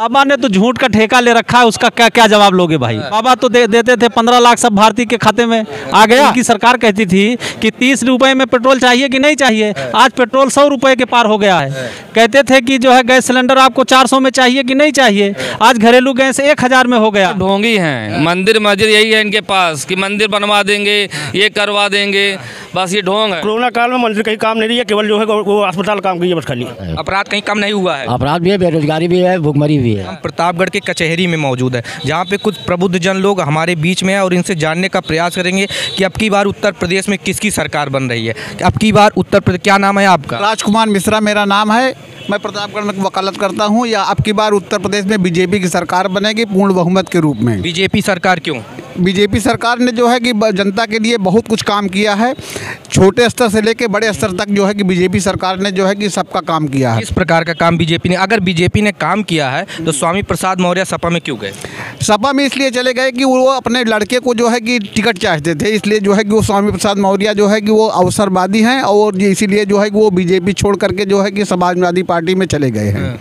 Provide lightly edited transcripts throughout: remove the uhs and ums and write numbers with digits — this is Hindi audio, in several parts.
बाबा ने तो झूठ का ठेका ले रखा है, उसका क्या क्या जवाब लोगे भाई। बाबा तो देते थे 15 लाख सब भारतीय के खाते में आ गया। उनकी सरकार कहती थी कि 30 रुपए में पेट्रोल चाहिए कि नहीं चाहिए, आज पेट्रोल 100 रुपए के पार हो गया है। कहते थे कि जो है गैस सिलेंडर आपको 400 में चाहिए कि नहीं चाहिए, आज घरेलू गैस 1000 में हो गया। ढोंगी हैं, मंदिर मस्जिद यही है इनके पास कि मंदिर बनवा देंगे, ये करवा देंगे, बस ये ढोंग है। कोरोना काल में मंदिर कहीं काम नहीं दिया, केवल जो है वो अस्पताल काम किया बस खाली। अपराध कहीं कम नहीं हुआ है। अपराध भी है, बेरोजगारी भी है, भुखमरी भी है। हम प्रतापगढ़ के कचहरी में मौजूद है, जहाँ पे कुछ प्रबुद्ध जन लोग हमारे बीच में है और इनसे जानने का प्रयास करेंगे कि अब की बार उत्तर प्रदेश में किसकी सरकार बन रही है। अब की बार उत्तर प्रदेश, क्या नाम है आपका? राजकुमार मिश्रा मेरा नाम है, मैं प्रतापगढ़ में वकालत करता हूँ। या अब की बार उत्तर प्रदेश में बीजेपी की सरकार बनेगी पूर्ण बहुमत के रूप में। बीजेपी सरकार क्यों? बीजेपी सरकार ने जो है कि जनता के लिए बहुत कुछ काम किया है, छोटे स्तर से लेकर बड़े स्तर तक जो है कि बीजेपी सरकार ने जो है कि सबका काम किया है। किस प्रकार का काम बीजेपी ने? अगर बीजेपी ने काम किया है तो स्वामी प्रसाद मौर्य सपा में क्यों गए? सपा में इसलिए चले गए कि वो अपने लड़के को जो है कि टिकट चाहते थे, इसलिए जो है कि वो स्वामी प्रसाद मौर्य जो है कि वो अवसरवादी हैं और इसीलिए जो है कि वो बीजेपी छोड़ करके जो है कि समाजवादी पार्टी में चले गए हैं।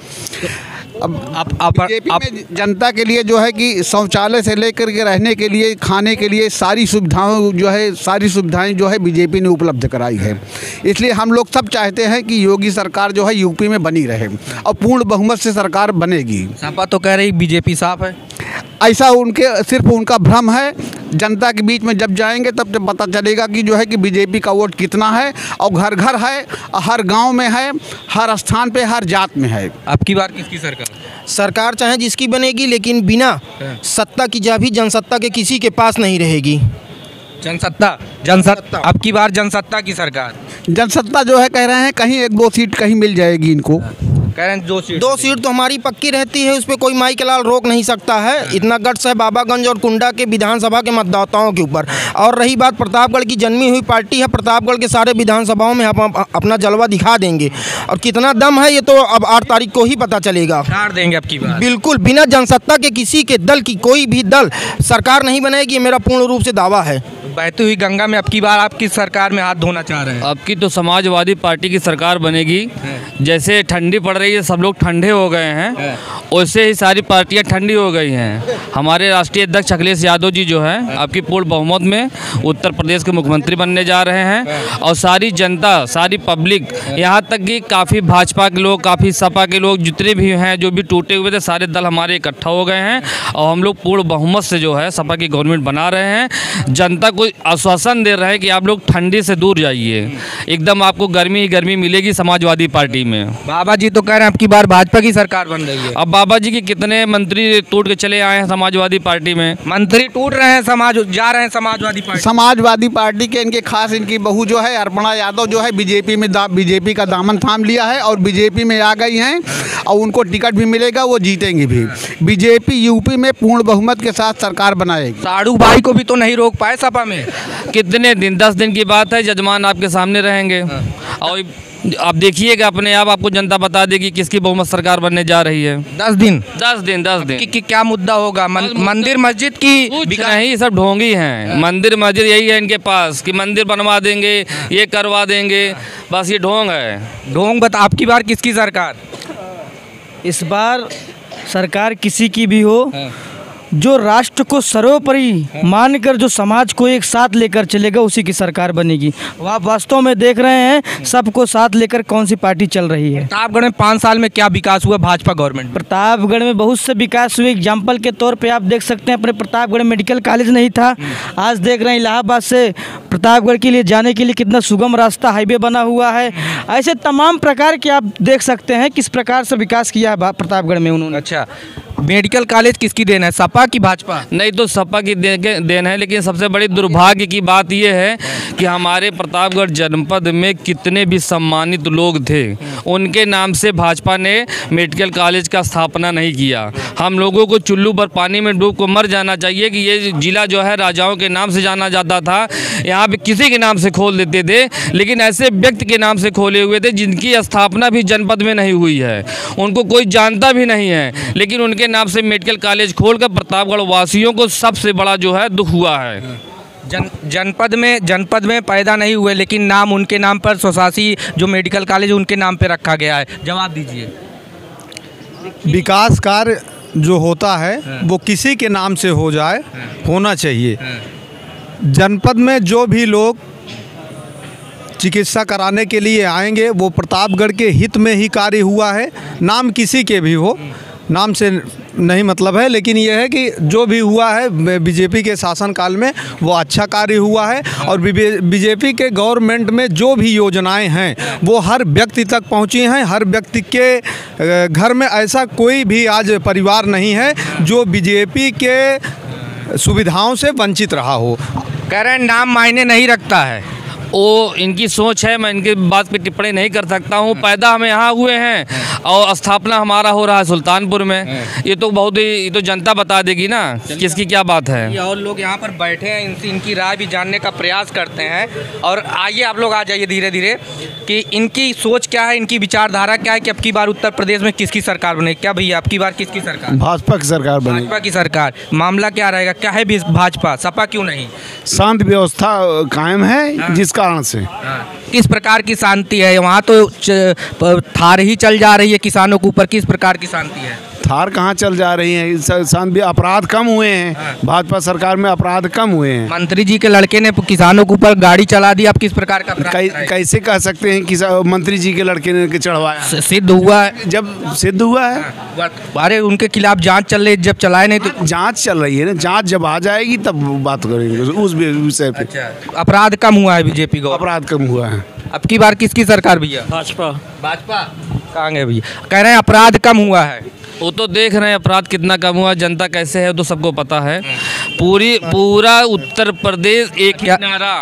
अब बीजेपी में जनता के लिए जो है कि शौचालय से लेकर के रहने के लिए, खाने के लिए सारी सुविधाएं जो है बीजेपी ने उपलब्ध कराई है। इसलिए हम लोग सब चाहते हैं कि योगी सरकार जो है यूपी में बनी रहे और पूर्ण बहुमत से सरकार बनेगी। सपा तो कह रही बीजेपी साफ है। ऐसा सिर्फ उनका भ्रम है। जनता के बीच में जब जाएंगे तब जब पता चलेगा कि जो है कि बीजेपी का वोट कितना है, और घर घर है, हर गांव में है, हर स्थान पे, हर जात में है। अब की बार किसकी सरकार? सरकार चाहे जिसकी बनेगी, लेकिन बिना सत्ता की भी जनसत्ता के किसी के पास नहीं रहेगी। जनसत्ता अब की बार जनसत्ता की सरकार। जनसत्ता जो है कह रहे हैं कहीं 1-2 सीट कहीं मिल जाएगी इनको। कह रहे हैं 2 सीट तो हमारी पक्की रहती है, उस पर कोई माई के लाल रोक नहीं सकता है। इतना गट्स है बाबागंज और कुंडा के विधानसभा के मतदाताओं के ऊपर। और रही बात प्रतापगढ़ की, जन्मी हुई पार्टी है, प्रतापगढ़ के सारे विधानसभाओं में हम अपना जलवा दिखा देंगे और कितना दम है ये तो अब 8 तारीख को ही पता चलेगा। हार देंगे अब की बार। बिल्कुल बिना जनसत्ता के किसी के दल की कोई भी दल सरकार नहीं बनेगी, ये मेरा पूर्ण रूप से दावा है। बहती हुई गंगा में अब की बार आपकी सरकार में हाथ धोना चाह रहे हैं? अब की तो समाजवादी पार्टी की सरकार बनेगी। जैसे ठंडी पड़ रही है, सब लोग ठंडे हो गए हैं, वैसे ही सारी पार्टियां ठंडी हो गई हैं। हमारे राष्ट्रीय अध्यक्ष अखिलेश यादव जी जो हैं आपकी पूर्ण बहुमत में उत्तर प्रदेश के मुख्यमंत्री बनने जा रहे हैं। और सारी जनता, सारी पब्लिक, यहाँ तक कि काफ़ी भाजपा के लोग, काफ़ी सपा के लोग, जितने भी हैं जो भी टूटे हुए थे, सारे दल हमारे इकट्ठा हो गए हैं और हम लोग पूर्ण बहुमत से जो है सपा की गवर्नमेंट बना रहे हैं। जनता को आश्वासन दे रहे हैं कि आप लोग ठंडी से दूर जाइए, एकदम आपको गर्मी ही गर्मी मिलेगी समाजवादी पार्टी में। बाबा जी तो कह रहे हैं अब की बार भाजपा की सरकार बन रही है। अब बाबा जी के कितने मंत्री टूट के चले आए हैं समाजवादी पार्टी में। मंत्री टूट रहे हैं, जा रहे हैं समाजवादी पार्टी के इनके खास इनकी बहू जो है अर्पणा यादव जो है बीजेपी का दामन थाम लिया है और बीजेपी में आ गई हैं और उनको टिकट भी मिलेगा, वो जीतेंगे भी। बीजेपी यूपी में पूर्ण बहुमत के साथ सरकार बनाएगी। साड़ू भाई को भी तो नहीं रोक पाए सपा में। कितने दिन, 10 दिन की बात है, जजमान आपके सामने रहेंगे और आप देखिएगा अपने आप, आपको जनता बता देगी किसकी बहुमत सरकार बनने जा रही है। 10 दिन क्या मुद्दा होगा? मंदिर मस्जिद की नहीं, सब ढोंगी हैं। मंदिर मस्जिद यही है इनके पास कि मंदिर बनवा देंगे, ये करवा देंगे, बस ये ढोंग है। ढोंग बता। आपकी बार किसकी सरकार? इस बार सरकार किसी की भी हो, जो राष्ट्र को सर्वोपरि मानकर जो समाज को एक साथ लेकर चलेगा उसी की सरकार बनेगी। आप वास्तव में देख रहे हैं सबको साथ लेकर कौन सी पार्टी चल रही है। प्रतापगढ़ में 5 साल में क्या विकास हुआ भाजपा गवर्नमेंट? प्रतापगढ़ में बहुत से विकास हुए। एग्जाम्पल के तौर पे आप देख सकते हैं अपने प्रतापगढ़ मेडिकल कॉलेज नहीं था, आज देख रहे हैं इलाहाबाद से प्रतापगढ़ के लिए जाने के लिए कितना सुगम रास्ता, हाईवे बना हुआ है। ऐसे तमाम प्रकार के आप देख सकते हैं किस प्रकार से विकास किया है प्रतापगढ़ में उन्होंने। अच्छा, मेडिकल कॉलेज किसकी देन है, सपा की भाजपा? नहीं तो सपा की देन है, लेकिन सबसे बड़ी दुर्भाग्य की बात यह है कि हमारे प्रतापगढ़ जनपद में कितने भी सम्मानित लोग थे, उनके नाम से भाजपा ने मेडिकल कॉलेज का स्थापना नहीं किया। हम लोगों को चुल्लू पर पानी में डूब को मर जाना चाहिए कि ये जिला जो है राजाओं के नाम से जाना जाता था, यहाँ पे किसी के नाम से खोल देते थे, लेकिन ऐसे व्यक्ति के नाम से खोले हुए थे जिनकी स्थापना भी जनपद में नहीं हुई है, उनको कोई जानता भी नहीं है, लेकिन उनके नाम से मेडिकल कॉलेज खोलकर प्रतापगढ़ वासियों को सबसे बड़ा जो है दुख हुआ है। जनपद में पैदा नहीं हुए, लेकिन नाम उनके नाम पर, स्वशासी जो मेडिकल कॉलेज उनके नाम पे रखा गया है। जवाब दीजिए। विकास कार्य जो होता है वो किसी के नाम से हो जाए, होना चाहिए। जनपद में जो भी लोग चिकित्सा कराने के लिए आएंगे वो प्रतापगढ़ के हित में ही कार्य हुआ है, नाम किसी के भी हो, नाम से नहीं मतलब है, लेकिन यह है कि जो भी हुआ है बीजेपी के शासनकाल में वो अच्छा कार्य हुआ है। और बीजेपी के गवर्नमेंट में जो भी योजनाएं हैं वो हर व्यक्ति तक पहुंची हैं। हर व्यक्ति के घर में ऐसा कोई भी आज परिवार नहीं है जो बीजेपी के सुविधाओं से वंचित रहा हो। कह रहे हैं नाम मायने नहीं रखता है, वो इनकी सोच है, मैं इनकी बात पे टिप्पणी नहीं कर सकता हूँ। पैदा हम यहाँ हुए हैं और स्थापना हमारा हो रहा है सुल्तानपुर में। ये तो बहुत ही, ये तो जनता बता देगी ना किसकी क्या बात है। और लोग यहाँ पर बैठे हैं, इनसे इनकी राय भी जानने का प्रयास करते हैं। और आइए आप लोग आ जाइए धीरे धीरे कि इनकी सोच क्या है, इनकी विचारधारा क्या है कि अब की बार उत्तर प्रदेश में किसकी सरकार बनेगी। क्या भैया अब की बार किसकी सरकार? भाजपा की सरकार बनेगी। भाजपा की सरकार। मामला क्या रहेगा, क्या है भाजपा, सपा क्यों नहीं? शांत व्यवस्था कायम है जिस कारण से। किस प्रकार की शांति है वहाँ? तो थार ही चल जा रही है किसानों के ऊपर, किस प्रकार की शांति है? थार कहाँ चल जा रही है, शांति, अपराध कम हुए हैं। भाजपा सरकार में अपराध कम हुए हैं। मंत्री जी के लड़के ने किसानों के ऊपर गाड़ी चला दी, आप किस प्रकार का कैसे कह सकते हैं कि मंत्री जी के लड़के ने चढ़वाया? सिद्ध हुआ है, जब सिद्ध हुआ है। अरे उनके खिलाफ जांच चल रही है, जब चलाए नहीं तो जांच चल रही है ना, जांच जब आ जाएगी तब बात करेंगे उस विषय पे। अपराध कम हुआ है बीजेपी को, अपराध कम हुआ है। अब की बार किसकी सरकार भैया? भाजपा। भाजपा कहाँ गए भैया? कह रहे हैं अपराध कम हुआ है। वो तो देख रहे हैं अपराध कितना कम हुआ, जनता कैसे है तो सबको पता है। पूरा उत्तर प्रदेश एक नारा,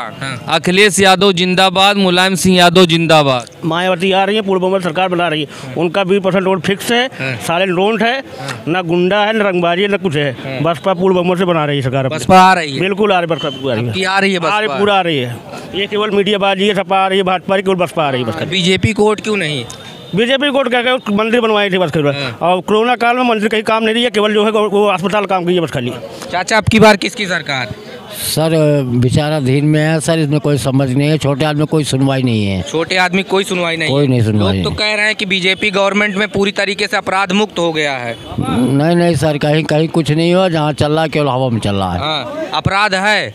अखिलेश यादव जिंदाबाद, मुलायम सिंह यादव जिंदाबाद। मायावती आ रही है, पूर्व बहुमत सरकार बना रही है, उनका 20% वोट फिक्स है, सारे लोन है, ना गुंडा है, ना रंगबाजी है, ना कुछ है। बसपा पूर्व बहुमत से बना रही है सरकार। बसपा आ रही है, बिल्कुल आ रही है, बसपा आ रही है, पूरा आ रही है। ये केवल मीडियाबाजी है, सपा आ रही है, भाजपा केवल बसपा आ रही है। बीजेपी को वोट क्यों नहीं? बीजेपी कोर्ट क्या मंदिर बनवाई थी बस केवल, और कोरोना काल में मंदिर कहीं काम नहीं दिया, केवल जो है वो अस्पताल काम की है बस खाली। चाचा अब की बार किसकी सरकार? सर विचाराधीन में है सर, इसमें कोई समझ नहीं है। छोटे आदमी कोई सुनवाई नहीं है। छोटे आदमी कोई सुनवाई नहीं, कोई नहीं सुनवाई। लोग तो कह रहे हैं कि बीजेपी गवर्नमेंट में पूरी तरीके से अपराध मुक्त हो गया है। नहीं सर, कहीं कहीं कुछ नहीं हुआ, जहाँ चल रहा है केवल हवा में चल रहा है। अपराध है,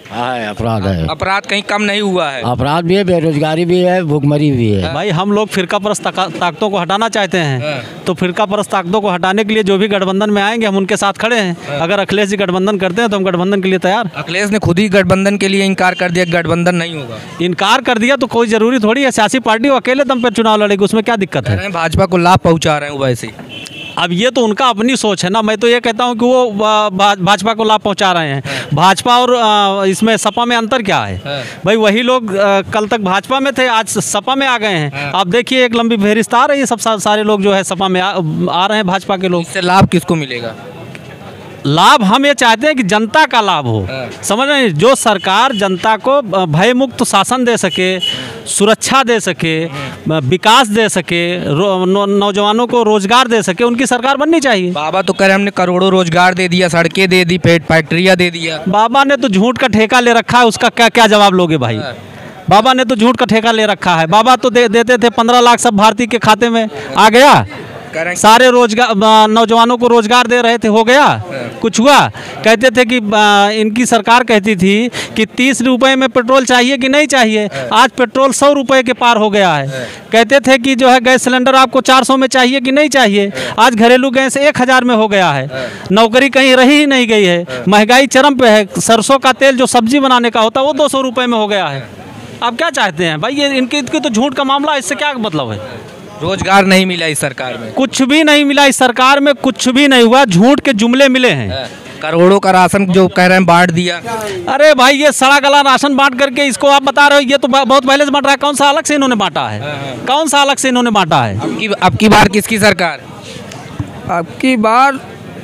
अपराध है। अपराध कहीं कम नहीं हुआ है। अपराध भी है, बेरोजगारी भी है, भूखमरी भी है। भाई हम लोग फिरका परस्त ताकतों को हटाना चाहते हैं, तो फिरका परस्त ताकतों को हटाने के लिए जो भी गठबंधन में आएंगे हम उनके साथ खड़े हैं। अगर अखिलेश जी गठबंधन करते हैं तो हम गठबंधन के लिए तैयार। अखिलेश ने खुद ही गठबंधन के लिए इनकार कर दिया, गठबंधन नहीं होगा। इनकार कर दिया तो कोई जरूरी थोड़ी है, सियासी पार्टी वो अकेले दम पर चुनाव लड़ेगी, उसमें क्या दिक्कत है? भाजपा को लाभ पहुंचा रहे हैं वैसे। अब ये तो उनका अपनी सोच है ना, मैं तो ये कहता हूँ कि वो भाजपा को लाभ पहुंचा रहे हैं। भाजपा और इसमें सपा में अंतर क्या है? भाई वही लोग कल तक भाजपा में थे, आज सपा में आ गए हैं। आप देखिए एक लंबी फहरिस्त आ रही है, सब सारे लोग जो है सपा में आ रहे हैं, भाजपा के लोग। इससे लाभ किसको मिलेगा? लाभ हम ये चाहते हैं कि जनता का लाभ हो, समझ रहे हैं? जो सरकार जनता को भय मुक्त शासन दे सके, सुरक्षा दे सके, विकास दे सके, नौजवानों को रोजगार दे सके, उनकी सरकार बननी चाहिए। बाबा तो कह रहे हमने करोड़ों रोजगार दे दिया, सड़कें दे दी, फैक्ट्रियाँ दे दिया। बाबा ने तो झूठ का ठेका ले रखा है, उसका क्या जवाब लोगे भाई? बाबा ने तो झूठ का ठेका ले रखा है। बाबा तो देते थे 15 लाख सब भारतीय के खाते में आ गया, सारे रोजगार नौजवानों को रोजगार दे रहे थे, हो गया? कुछ हुआ? कहते थे कि इनकी सरकार कहती थी कि 30 रुपए में पेट्रोल चाहिए कि नहीं चाहिए, आज पेट्रोल 100 रुपए के पार हो गया है। कहते थे कि जो है गैस सिलेंडर आपको 400 में चाहिए कि नहीं चाहिए, आज घरेलू गैस 1000 में हो गया है। नौकरी कहीं रही ही नहीं गई है, महंगाई चरम पे है। सरसों का तेल जो सब्जी बनाने का होता है वो 200 रुपए में हो गया है। आप क्या चाहते हैं भाई? ये इनके तो झूठ का मामला, इससे क्या मतलब है? रोजगार नहीं मिला इस सरकार में, कुछ भी नहीं मिला इस सरकार में, कुछ भी नहीं हुआ, झूठ के जुमले मिले हैं। करोड़ों का राशन जो कह रहे हैं बांट दिया। अरे भाई ये सड़ा गला राशन बांट करके इसको आप बता रहे हो, ये तो बहुत पहले से बांट रहा है। कौन सा अलग से इन्होंने बांटा है? कौन सा अलग से इन्होंने बांटा है? अब की बार किसकी सरकार? अब की बार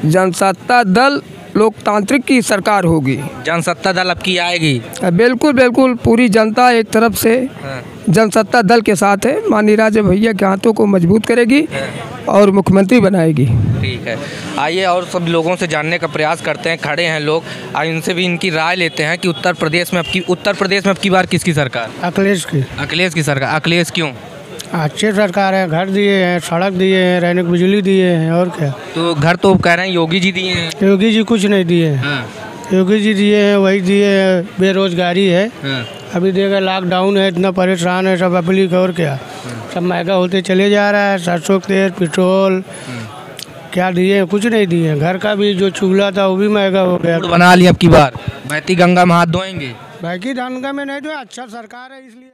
जनसत्ता दल लोकतांत्रिक की सरकार होगी। जनसत्ता दल अब की आएगी? बिल्कुल बिल्कुल, पूरी जनता एक तरफ से जनसत्ता दल के साथ है। माननीय राजे भैया के हाथों को मजबूत करेगी और मुख्यमंत्री बनाएगी। ठीक है, आइए और सब लोगों से जानने का प्रयास करते हैं। खड़े हैं लोग, इनसे भी इनकी राय लेते हैं कि उत्तर प्रदेश में अब की बार किसकी सरकार? अखिलेश की। अखिलेश की सरकार। अखिलेश क्यों? अच्छे सरकार है, घर दिए हैं, सड़क दिए हैं, रहने को बिजली दिए हैं, और क्या। तो घर तो कह रहे हैं योगी जी दिए हैं। योगी जी कुछ नहीं दिए हैं। योगी जी दिए हैं वही दिए हैं, बेरोजगारी है। अभी देखा लॉकडाउन है, इतना परेशान है सब पब्लिक, और क्या। सब महंगा होते चले जा रहा है, सरसों तेल, पेट्रोल, क्या दिए? कुछ नहीं दिए। घर का भी जो चूल्हा था वो भी महंगा हो गया। बना लिया अब की बार बहती गंगा में हाथ धोएंगे। बाकी गंगा में नहीं, तो अच्छा सरकार है इसलिए।